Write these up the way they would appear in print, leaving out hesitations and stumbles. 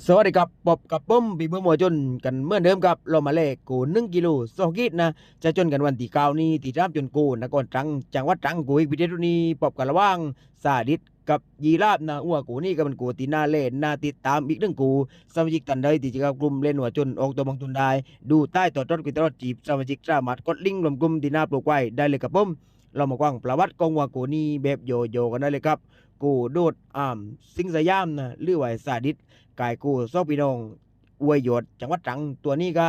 สวัสดีครับปอบกับปุ้มปีเมื่อมัวจนกันเมื่อเดิมครับเรามาเลขกู1 กิโล2 ขีดนะจะจนกันวันที่เก้านี้ที่จ้ามจนกูนครตรังจังหวัดตรังกูอีกพิเทศนี้ปอบกันระหว่างซาดิสกับยีราฟนะอ้วกูนี่ก็เป็นกูตีน่าเล่นน่าติดตามอีกเรื่องกูสมาชิกตันใดที่จะเข้ากลุ่มเล่นหัวจนออกตัวบางทุนได้ดูใต้ต่อต้นกุตรอดจีบสมาชิกสามารถกดลิงก์รวมกลุ่มที่หน้าปลูกไว้ได้เลยครับปุ้มเรามากว้างประวัติกองวัวกูนี่แบบโยโย่กันได้เลยครับกูโดดสิงสยามนะหรือว่าซาดิส กายกู้ซอกพี่น้องอวยยศจังหวัดตรังตัวนี้ก็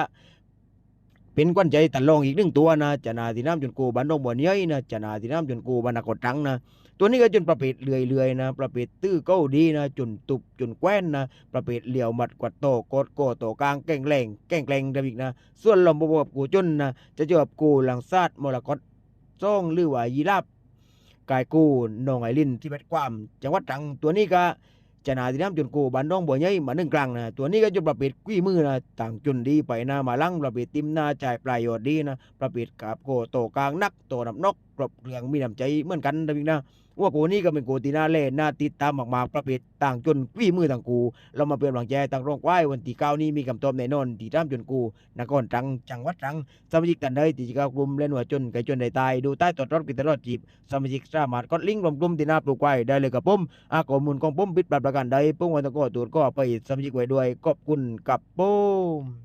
เป็นกวนใจตันรองอีกหนึ่งตัวนะจะนาที่น้ำจนกูบ้านดงบัวเนี้ยนะจะนาที่น้ำจนกูบ้านนครตรังนะตัวนี้ก็จนประเภทเลื่อยๆนะประเภทตื้อเก้าดีนะจนตุบจนแคว้นนะประเภทเหลี่ยวหมัดกวัดโตกดโกโตกลางแกล้งแรงแกล้งแกล้งเดบิกนะส่วนลมบวบกูจนนะจะเจอกับกูหลังซาดมรกตซ่องหรือว่ายีราบกายกูหนองไอรินที่เป็ดความจังหวัดตรังตัวนี้ก็ จะนาที่น้ำจนกูบันน้องบัวใหญ่มาหนึ่งกลางนะตัวนี้ก็จะประเภทกุ้ยมือนะต่างจนดีไปนะมาลังประเภทติมหน้าจ่ายปลายยอดดีนะประเภทกับโกโตกลางนักโตนำนกกรบเรืองมีน้ำใจเหมือนกันนะพี่นะว่ากูนี่ก็เป็นกูตีหน้าเล่นหน้าติดตามมากๆประเภทต่างจนกุ้ยมือต่างกูเรามาเปลี่ยนหลังใจต่างร้องไห้วันที่เก้านี้มีคำตอบแน่นอนที่น้ำจนกูนครตรังจังหวัดตรังสมาชิกกันได้ที่จะเข้ากลุ่มเล่นหัวจนไก่จนได้ตายดูใต้ตอดรถกินตลอดจีบสมาชิกสามารถกดลิงก์รวมกลุ่มที่หน้าปลูกไว้ได้เลยกับผม ข้อมูลของผมผิดพลาดประการใดผมขอโทษก็ไปสมาชิกไว้ด้วยขอบคุณกับผม